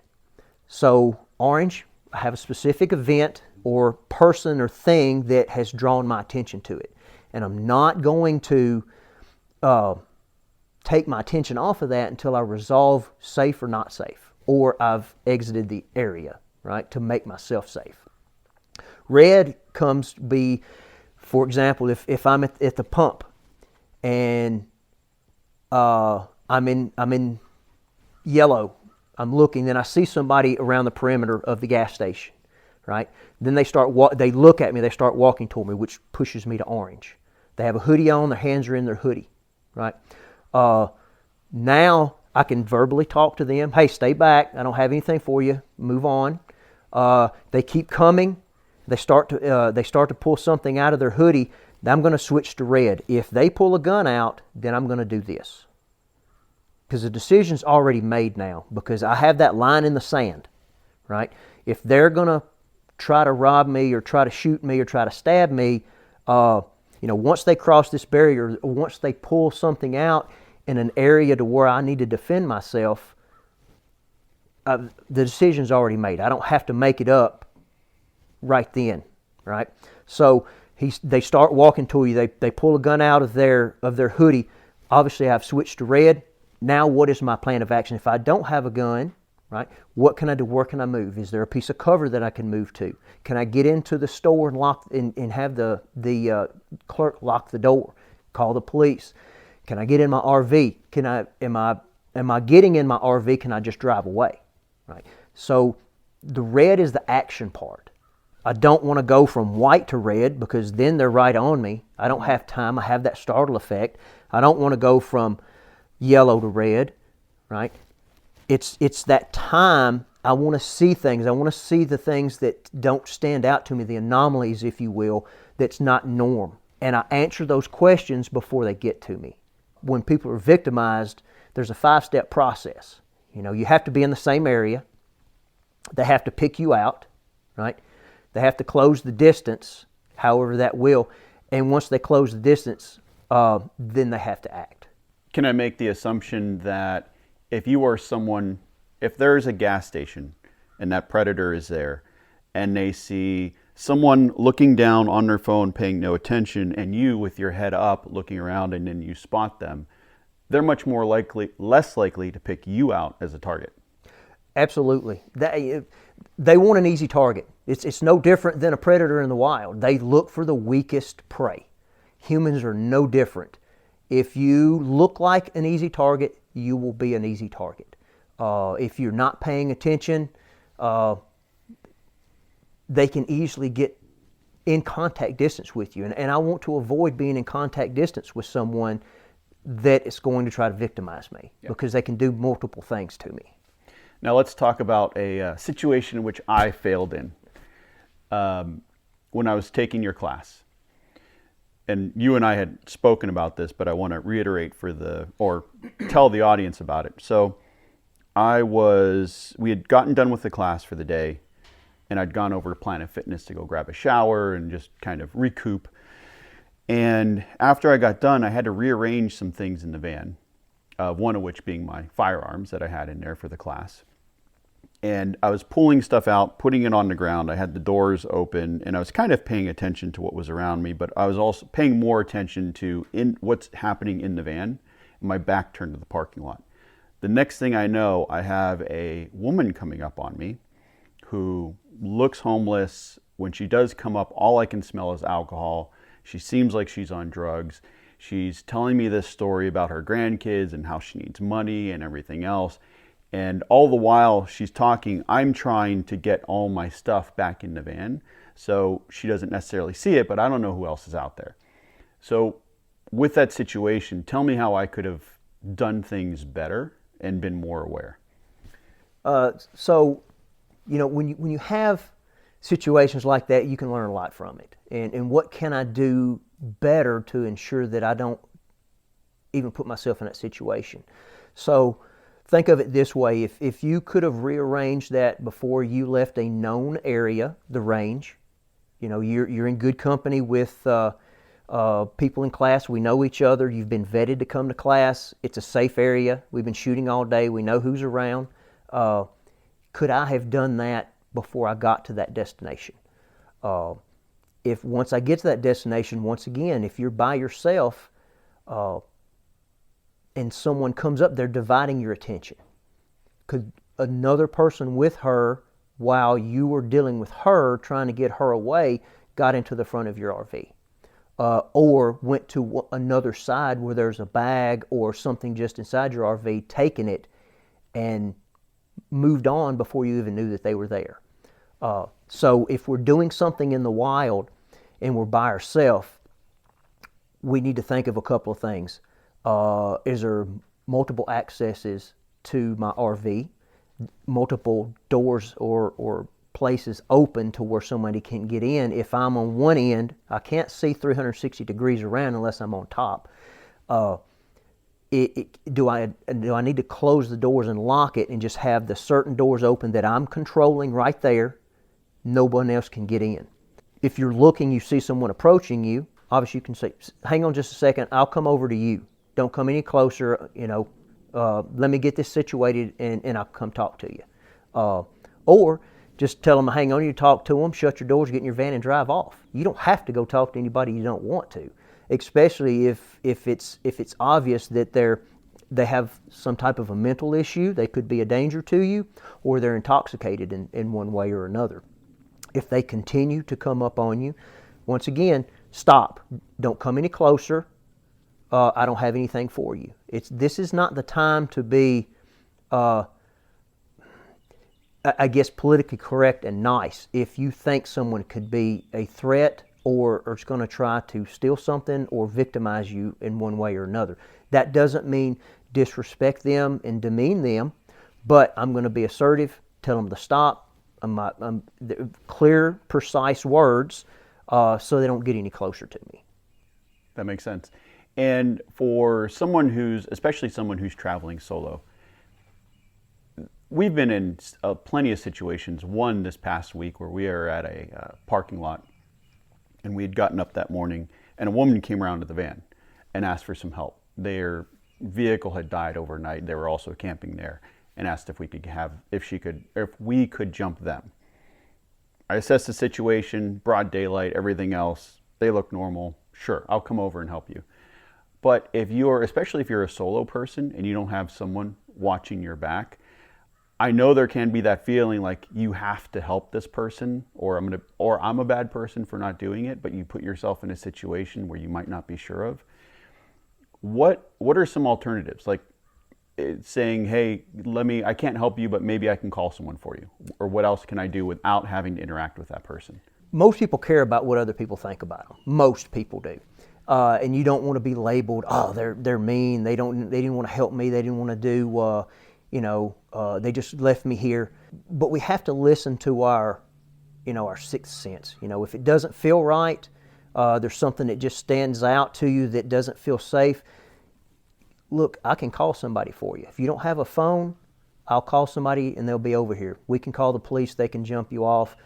Speaker 1: So orange, I have a specific event or person or thing that has drawn my attention to it. And I'm not going to take my attention off of that until I resolve safe or not safe, or I've exited the area, right, to make myself safe. Red comes to be, for example, if I'm at the pump and I'm in yellow, I'm looking, then I see somebody around the perimeter of the gas station, right? Then they look at me, they start walking toward me, which pushes me to orange. They have a hoodie on, their hands are in their hoodie, right? Now I can verbally talk to them. Hey, stay back. I don't have anything for you. Move on. They keep coming. They start to pull something out of their hoodie. I'm going to switch to red. If they pull a gun out, then I'm going to do this. Because the decision's already made now, because I have that line in the sand, right? If they're going to try to rob me or try to shoot me or try to stab me, once they cross this barrier, once they pull something out in an area to where I need to defend myself, the decision's already made. I don't have to make it up right then, right? So they start walking to you. They pull a gun out of their hoodie. Obviously, I've switched to red. Now, what is my plan of action? If I don't have a gun, right, what can I do? Where can I move? Is there a piece of cover that I can move to? Can I get into the store and lock and have the clerk lock the door? Call the police. Can I get in my RV? Am I getting in my RV? Can I just drive away? Right. So the red is the action part. I don't want to go from white to red because then they're right on me. I don't have time. I have that startle effect. I don't want to go from yellow to red, right? It's that time. I want to see things. I want to see the things that don't stand out to me, the anomalies, if you will, that's not norm. And I answer those questions before they get to me. When people are victimized, there's a 5-step process. You have to be in the same area. They have to pick you out, right? They have to close the distance, however that will. And once they close the distance, then they have to act.
Speaker 2: Can I make the assumption that if you are someone, if there's a gas station and that predator is there and they see someone looking down on their phone paying no attention and you with your head up looking around and then you spot them, they're much more less likely to pick you out as a target.
Speaker 1: Absolutely. They want an easy target. It's no different than a predator in the wild. They look for the weakest prey. Humans are no different. If you look like an easy target, you will be an easy target. If you're not paying attention, they can easily get in contact distance with you. And I want to avoid being in contact distance with someone that is going to try to victimize me, because they can do multiple things to me.
Speaker 2: Now let's talk about a situation in which I failed in when I was taking your class. And you and I had spoken about this, but I want to reiterate or tell the audience about it. So we had gotten done with the class for the day, and I'd gone over to Planet Fitness to go grab a shower and just kind of recoup. And after I got done, I had to rearrange some things in the van, one of which being my firearms that I had in there for the class. And I was pulling stuff out, putting it on the ground. I had the doors open, and I was kind of paying attention to what was around me, but I was also paying more attention to what's happening in the van, and my back turned to the parking lot. The next thing I know, I have a woman coming up on me who looks homeless. When she does come up, all I can smell is alcohol. She seems like she's on drugs. She's telling me this story about her grandkids and how she needs money and everything else. And all the while she's talking, I'm trying to get all my stuff back in the van. So she doesn't necessarily see it, but I don't know who else is out there. So with that situation, tell me how I could have done things better and been more aware.
Speaker 1: So, when you have situations like that, you can learn a lot from it. And what can I do better to ensure that I don't even put myself in that situation? So think of it this way. If you could have rearranged that before you left a known area, the range, you're in good company with people in class. We know each other. You've been vetted to come to class. It's a safe area. We've been shooting all day. We know who's around. Could I have done that before I got to that destination? If once I get to that destination, once again, if you're by yourself, and someone comes up, they're dividing your attention. Could another person with her, while you were dealing with her, trying to get her away, got into the front of your RV? Or went to another side where there's a bag or something just inside your RV, taken it, and moved on before you even knew that they were there. So if we're doing something in the wild and we're by ourselves, we need to think of a couple of things. Is there multiple accesses to my RV, multiple doors or places open to where somebody can get in? If I'm on one end, I can't see 360 degrees around unless I'm on top. Do I need to close the doors and lock it and just have the certain doors open that I'm controlling right there? No one else can get in. If you're looking, you see someone approaching you, obviously you can say, hang on just a second, I'll come over to you. Don't come any closer, let me get this situated and I'll come talk to you. Or just tell them, hang on, you talk to them, shut your doors, get in your van and drive off. You don't have to go talk to anybody you don't want to, especially if it's obvious that they have some type of a mental issue. They could be a danger to you, or they're intoxicated in one way or another. If they continue to come up on you, once again, stop. Don't come any closer. I don't have anything for you. This is not the time to be, I guess, politically correct and nice. If you think someone could be a threat or is going to try to steal something or victimize you in one way or another, that doesn't mean disrespect them and demean them, but I'm going to be assertive, tell them to stop. Clear, precise words so they don't get any closer to me.
Speaker 2: That makes sense. And for especially someone who's traveling solo, we've been in plenty of situations. One this past week where we are at a parking lot, and we had gotten up that morning, and a woman came around to the van and asked for some help. Their vehicle had died overnight. They were also camping there, and asked if we could jump them. I assessed the situation, broad daylight, everything else. They look normal. Sure, I'll come over and help you. But especially if you're a solo person and you don't have someone watching your back, I know there can be that feeling like you have to help this person, or I'm a bad person for not doing it, but you put yourself in a situation where you might not be sure of. What are some alternatives? Like saying, hey, I can't help you, but maybe I can call someone for you. Or what else can I do without having to interact with that person?
Speaker 1: Most people care about what other people think about them. Most people do. And you don't want to be labeled, oh, they're mean, they didn't want to help me, they didn't want to do, they just left me here. But we have to listen to our sixth sense. If it doesn't feel right, there's something that just stands out to you that doesn't feel safe, look, I can call somebody for you. If you don't have a phone, I'll call somebody and they'll be over here. We can call the police, they can jump you off.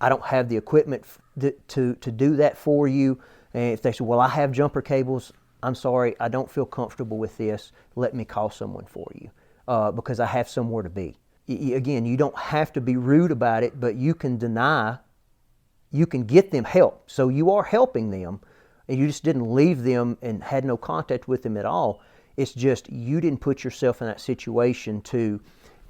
Speaker 1: I don't have the equipment to do that for you. And if they say, well, I have jumper cables, I'm sorry, I don't feel comfortable with this, let me call someone for you because I have somewhere to be. Again, you don't have to be rude about it, but you can get them help. So you are helping them, and you just didn't leave them and had no contact with them at all. It's just you didn't put yourself in that situation to,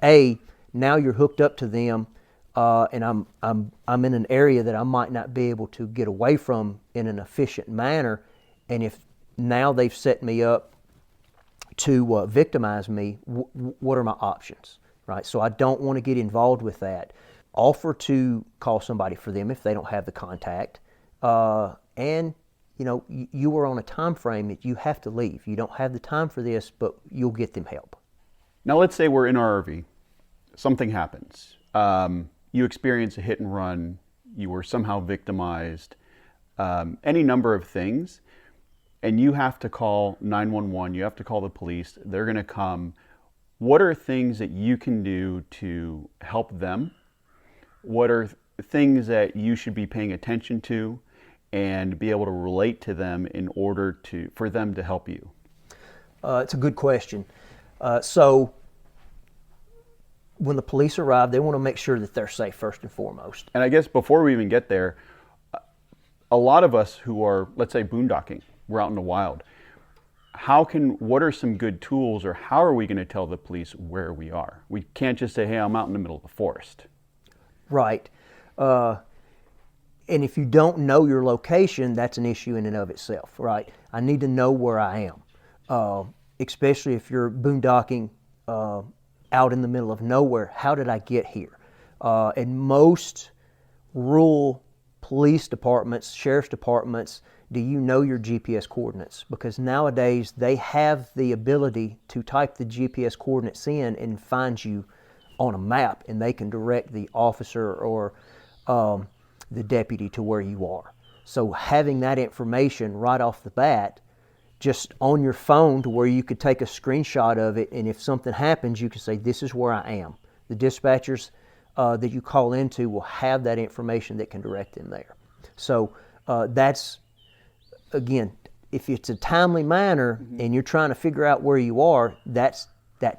Speaker 1: now you're hooked up to them, and I'm in an area that I might not be able to get away from in an efficient manner, and if now they've set me up to victimize me, what are my options, right? So I don't want to get involved with that. Offer to call somebody for them if they don't have the contact, and you are on a time frame that you have to leave. You don't have the time for this, but you'll get them help.
Speaker 2: Now let's say we're in our RV. Something happens. You experience a hit and run. You were somehow victimized. Any number of things. And you have to call 911. You have to call the police. They're going to come. What are things that you can do to help them? What are things that you should be paying attention to and be able to relate to them in order for them to help you?
Speaker 1: It's a good question. So when the police arrive, they want to make sure that they're safe first and foremost.
Speaker 2: And I guess before we even get there, a lot of us who are, let's say, boondocking, we're out in the wild. What are some good tools, or how are we going to tell the police where we are? We can't just say, hey, I'm out in the middle of the forest. Right.
Speaker 1: And if you don't know your location, that's an issue in and of itself, right? I need to know where I am, especially if you're boondocking out in the middle of nowhere. How did I get here? And most rural police departments, sheriff's departments, do you know your GPS coordinates? Because nowadays they have the ability to type the GPS coordinates in and find you on a map, and they can direct the officer or the deputy to where you are. So having that information right off the bat, just on your phone, to where you could take a screenshot of it, and if something happens, you can say, this is where I am. The dispatchers that you call into will have that information that can direct them there. So that's, again, if it's a timely manner and you're trying to figure out where you are, that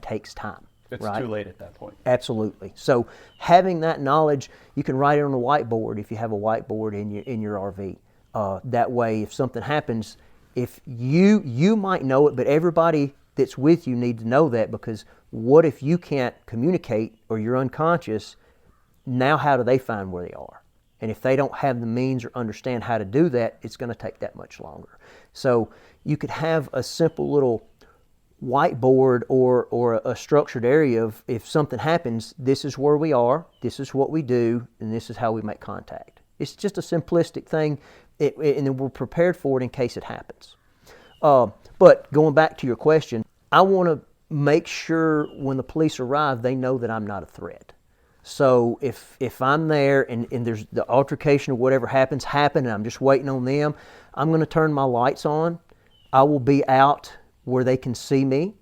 Speaker 1: takes time.
Speaker 2: It's
Speaker 1: right?
Speaker 2: Too late at that point.
Speaker 1: Absolutely. So having that knowledge, you can write it on a whiteboard if you have a whiteboard in your RV. That way, if something happens, if you might know it, but everybody that's with you need to know that, because what if you can't communicate or you're unconscious? Now how do they find where they are? And if they don't have the means or understand how to do that, it's going to take that much longer. So you could have a simple little whiteboard or a structured area of, if something happens, this is where we are, this is what we do, and this is how we make contact. It's just a simplistic thing, and then we're prepared for it in case it happens. But going back to your question, I want to make sure when the police arrive, they know that I'm not a threat. So if I'm there and there's the altercation or whatever happens, and I'm just waiting on them, I'm going to turn my lights on. I will be out where they can see me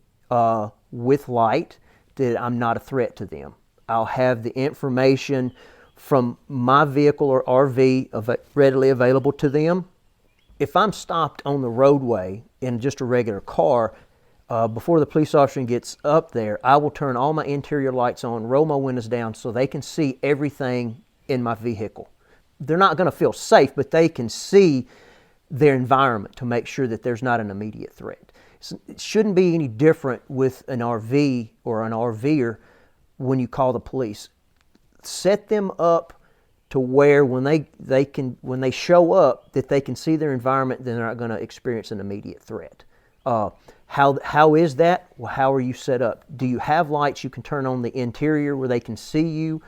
Speaker 1: with light, that I'm not a threat to them. I'll have the information from my vehicle or RV readily available to them. If I'm stopped on the roadway in just a regular car, before the police officer gets up there, I will turn all my interior lights on, roll my windows down so they can see everything in my vehicle. They're not going to feel safe, but they can see their environment to make sure that there's not an immediate threat. It shouldn't be any different with an RV or an RVer when you call the police. Set them up to where when they show up that they can see their environment, then they're not going to experience an immediate threat. How is that? Well, how are you set up? Do you have lights you can turn on the interior where they can see you?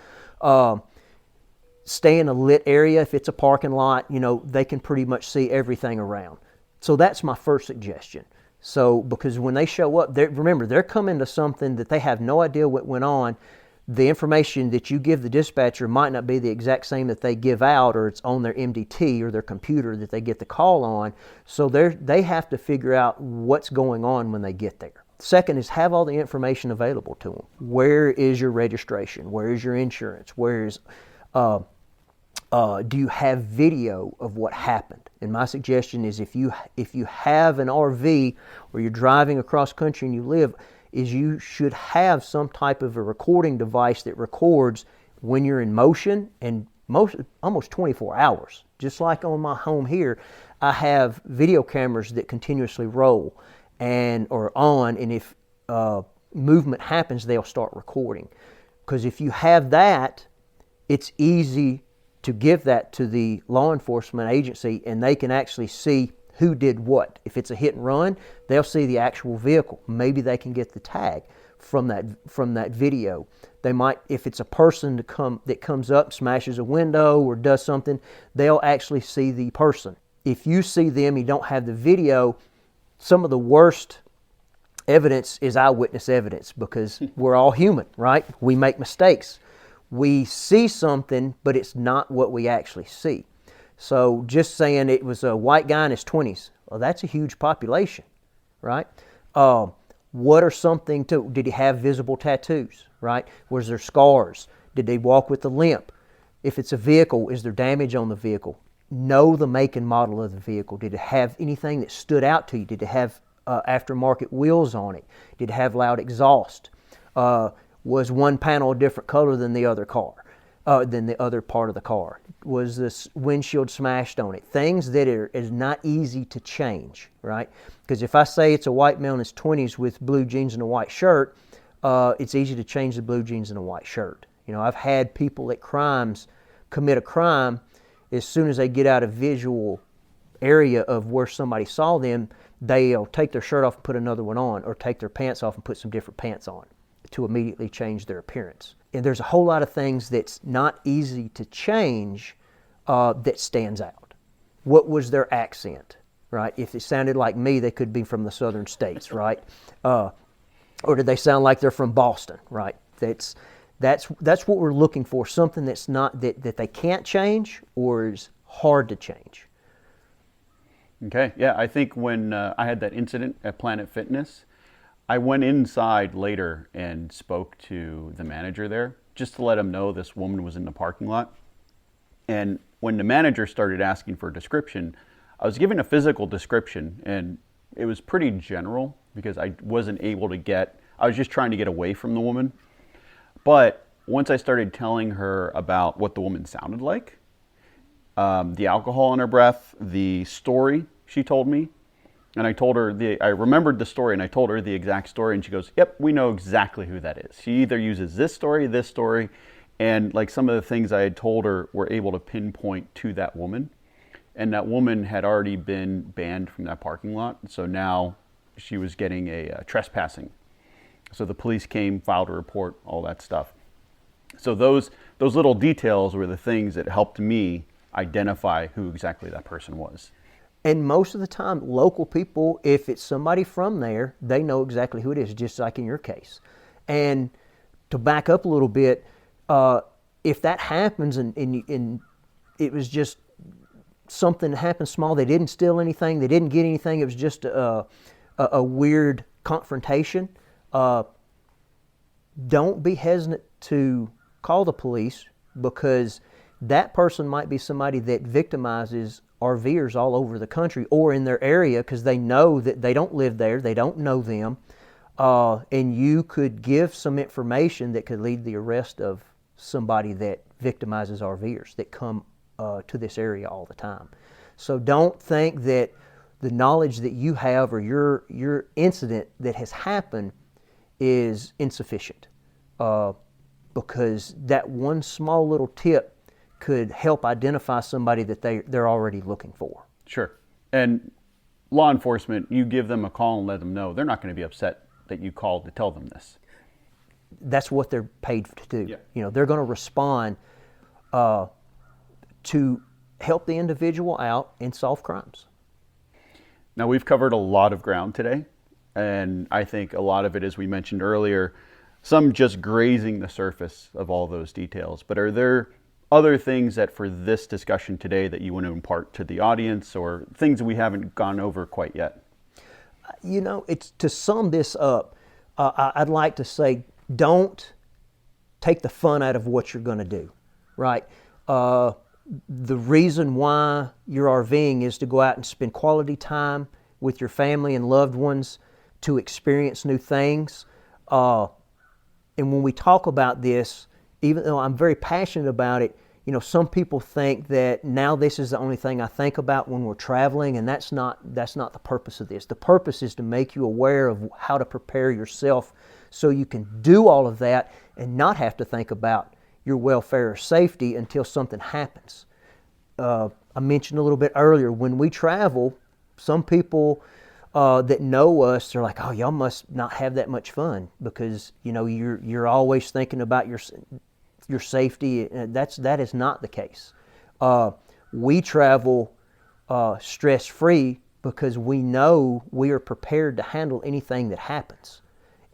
Speaker 1: Stay in a lit area. If it's a parking lot, they can pretty much see everything around. So that's my first suggestion. So because when they show up, remember, they're coming to something that they have no idea what went on. The information that you give the dispatcher might not be the exact same that they give out, or it's on their MDT or their computer that they get the call on. So they have to figure out what's going on when they get there. Second is have all the information available to them. Where is your registration? Where is your insurance? Do you have video of what happened? And my suggestion is if you have an RV or you're driving across country and you live, is you should have some type of a recording device that records when you're in motion and almost 24 hours. Just like on my home here, I have video cameras that continuously roll or on, and if movement happens, they'll start recording. Because if you have that, it's easy to give that to the law enforcement agency, and they can actually see who did what. If it's a hit and run, they'll see the actual vehicle. Maybe they can get the tag from that video. They might, if it's a person that comes up, smashes a window or does something, they'll actually see the person. If you see them, you don't have the video, some of the worst evidence is eyewitness evidence, because we're all human, right? We make mistakes. We see something, but it's not what we actually see. So just saying it was a white guy in his 20s, well, that's a huge population, right? What are something did he have visible tattoos, right? Was there scars? Did they walk with a limp? If it's a vehicle, is there damage on the vehicle? Know the make and model of the vehicle. Did it have anything that stood out to you? Did it have aftermarket wheels on it? Did it have loud exhaust? Was one panel a different color than the other car? Than the other part of the car? Was this windshield smashed on it? Things that is not easy to change, right? Because if I say it's a white male in his 20s with blue jeans and a white shirt, it's easy to change the blue jeans and a white shirt. I've had people at crimes commit a crime. As soon as they get out of visual area of where somebody saw them, they'll take their shirt off and put another one on, or take their pants off and put some different pants on to immediately change their appearance. And there's a whole lot of things that's not easy to change that stands out. What was their accent, right? If it sounded like me, they could be from the southern states, right? Or did they sound like they're from Boston, right? That's what we're looking for, something that's not that they can't change or is hard to change.
Speaker 2: Okay, yeah, I think when I had that incident at Planet Fitness, I went inside later and spoke to the manager there just to let him know this woman was in the parking lot. And when the manager started asking for a description, I was giving a physical description, and it was pretty general because I wasn't able to I was just trying to get away from the woman. But once I started telling her about what the woman sounded like, the alcohol in her breath, the story she told me, and I told her, I remembered the story, and I told her the exact story, and she goes, yep, we know exactly who that is. She either uses this story, and like some of the things I had told her were able to pinpoint to that woman. And that woman had already been banned from that parking lot, so now she was getting a trespassing. So the police came, filed a report, all that stuff. So those little details were the things that helped me identify who exactly that person was.
Speaker 1: And most of the time, local people, if it's somebody from there, they know exactly who it is, just like in your case. And to back up a little bit, if that happens and it was just something that happened small, they didn't steal anything, they didn't get anything, it was just a weird confrontation, don't be hesitant to call the police, because that person might be somebody that victimizes RVers all over the country or in their area because they know that they don't live there, they don't know them, and you could give some information that could lead the arrest of somebody that victimizes RVers that come to this area all the time. So don't think that the knowledge that you have or your incident that has happened is insufficient, because that one small little tip could help identify somebody that they're already looking for.
Speaker 2: Sure. And law enforcement, you give them a call and let them know, they're not going to be upset that you called to tell them this.
Speaker 1: That's what they're paid to do.
Speaker 2: Yeah.
Speaker 1: You know, they're going to respond to help the individual out and solve crimes.
Speaker 2: Now, we've covered a lot of ground today, and I think a lot of it, as we mentioned earlier, some just grazing the surface of all those details. But are there other things that for this discussion today that you want to impart to the audience, or things that we haven't gone over quite yet?
Speaker 1: You know, it's to sum this up, I'd like to say, don't take the fun out of what you're going to do, right? The reason why you're RVing is to go out and spend quality time with your family and loved ones, to experience new things. And when we talk about this, even though I'm very passionate about it, you know, some people think that now this is the only thing I think about when we're traveling, and that's not the purpose of this. The purpose is to make you aware of how to prepare yourself so you can do all of that and not have to think about your welfare or safety until something happens. I mentioned a little bit earlier, when we travel, some people that know us, they're like, "Oh, y'all must not have that much fun because, you know, you're always thinking about your safety." That is not the case. We travel stress-free because we know we are prepared to handle anything that happens.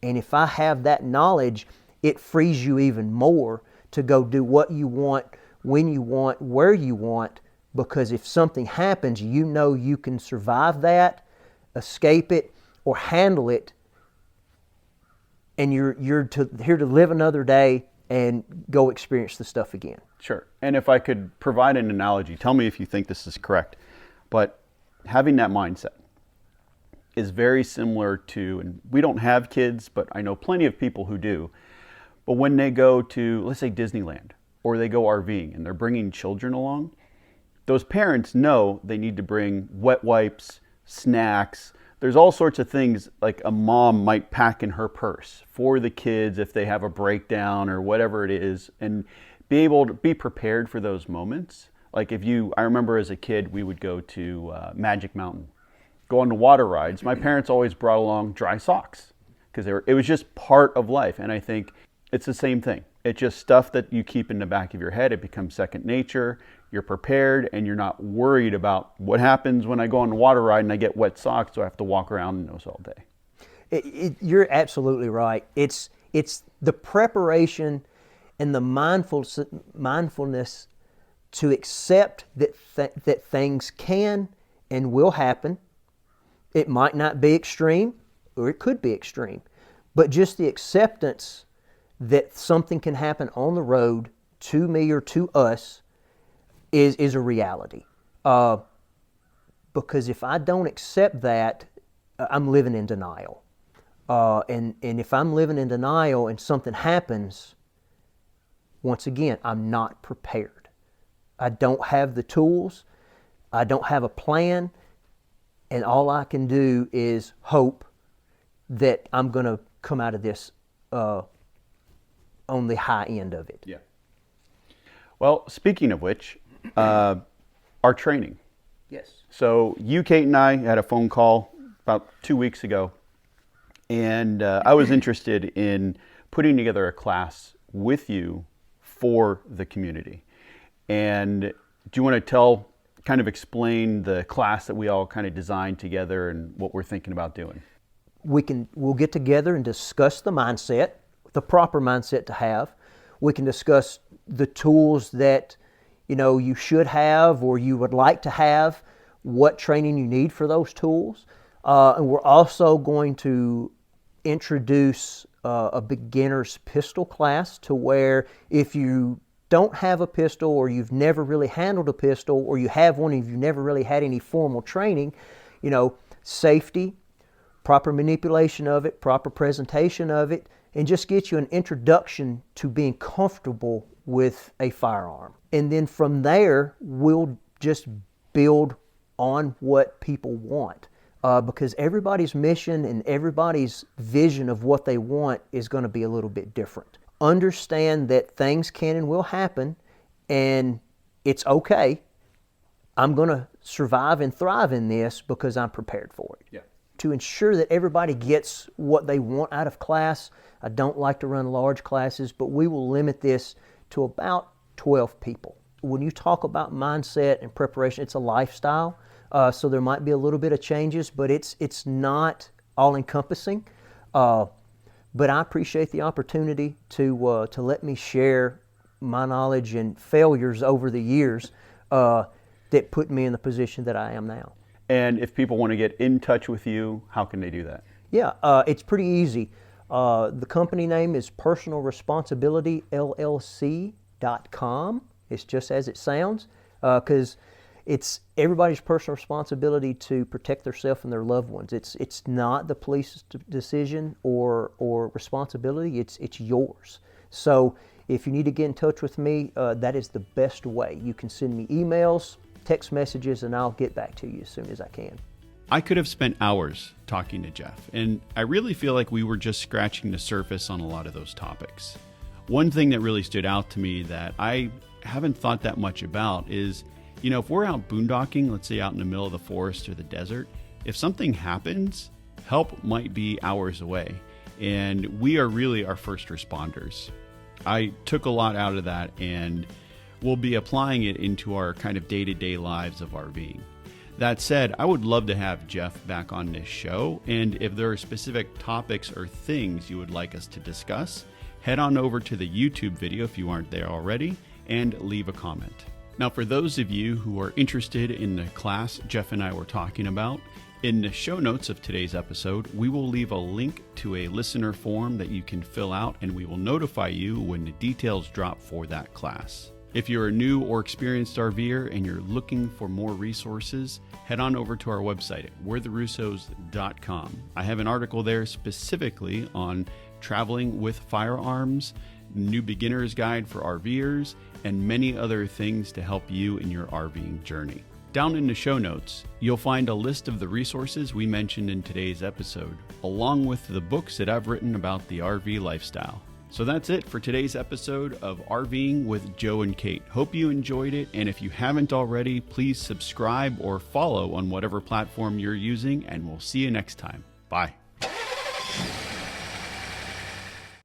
Speaker 1: And if I have that knowledge, it frees you even more to go do what you want, when you want, where you want, because if something happens, you know you can survive that, escape it, or handle it, and you're here to live another day and go experience the stuff again.
Speaker 2: Sure. And if I could provide an analogy, tell me if you think this is correct, but having that mindset is very similar to, and we don't have kids, but I know plenty of people who do, but when they go to, let's say, Disneyland, or they go RVing and they're bringing children along, those parents know they need to bring wet wipes, snacks. There's all sorts of things like a mom might pack in her purse for the kids if they have a breakdown or whatever it is, and be able to be prepared for those moments. Like I remember as a kid, we would go to Magic Mountain, go on the water rides. My parents always brought along dry socks because it was just part of life. And I think it's the same thing. It's just stuff that you keep in the back of your head. It becomes second nature. You're prepared and you're not worried about what happens when I go on the water ride and I get wet socks, so I have to walk around in those all day.
Speaker 1: You're absolutely right. It's the preparation and the mindfulness to accept that things can and will happen. It might not be extreme, or it could be extreme, but just the acceptance that something can happen on the road to me or to us is a reality. Because if I don't accept that, I'm living in denial. And if I'm living in denial and something happens, once again, I'm not prepared. I don't have the tools. I don't have a plan. And all I can do is hope that I'm going to come out of this on the high end of it.
Speaker 2: Yeah. Well, speaking of which, our training.
Speaker 1: Yes.
Speaker 2: So you, Kate, and I had a phone call about 2 weeks ago, and I was interested in putting together a class with you for the community. And do you want to kind of explain the class that we all kind of designed together and what we're thinking about doing?
Speaker 1: We'll get together and discuss the mindset, the proper mindset to have. We can discuss the tools that you should have or you would like to have, what training you need for those tools. And we're also going to introduce a beginner's pistol class to where if you don't have a pistol, or you've never really handled a pistol, or you have one and you've never really had any formal training, safety, proper manipulation of it, proper presentation of it, and just get you an introduction to being comfortable with a firearm. And then from there, we'll just build on what people want. Because everybody's mission and everybody's vision of what they want is going to be a little bit different. Understand that things can and will happen, and it's okay. I'm going to survive and thrive in this because I'm prepared for it.
Speaker 2: Yeah.
Speaker 1: To ensure that everybody gets what they want out of class, I don't like to run large classes, but we will limit this to about 12 people. When you talk about mindset and preparation, it's a lifestyle. So there might be a little bit of changes, but it's not all-encompassing. But I appreciate the opportunity to let me share my knowledge and failures over the years that put me in the position that I am now.
Speaker 2: And if people want to get in touch with you, how can they do that?
Speaker 1: Yeah, it's pretty easy. The company name is Personal Responsibility LLC.com. It's just as it sounds, because it's everybody's personal responsibility to protect themselves and their loved ones. It's not the police's decision or responsibility. It's yours. So if you need to get in touch with me, that is the best way. You can send me emails, text messages, and I'll get back to you as soon as I can.
Speaker 2: I could have spent hours talking to Jeff, and I really feel like we were just scratching the surface on a lot of those topics. One thing that really stood out to me that I haven't thought that much about is, if we're out boondocking, let's say out in the middle of the forest or the desert, if something happens, help might be hours away, and we are really our first responders. I took a lot out of that, and we'll be applying it into our kind of day-to-day lives of RVing. That said, I would love to have Jeff back on this show, and if there are specific topics or things you would like us to discuss, head on over to the YouTube video if you aren't there already, and leave a comment. Now, for those of you who are interested in the class Jeff and I were talking about, in the show notes of today's episode, we will leave a link to a listener form that you can fill out, and we will notify you when the details drop for that class. If you're a new or experienced RVer and you're looking for more resources, head on over to our website at we'retherussos.com. I have an article there specifically on traveling with firearms, new beginner's guide for RVers, and many other things to help you in your RVing journey. Down in the show notes, you'll find a list of the resources we mentioned in today's episode, along with the books that I've written about the RV lifestyle. So that's it for today's episode of RVing with Joe and Kait. Hope you enjoyed it, and if you haven't already, please subscribe or follow on whatever platform you're using, and we'll see you next time. Bye.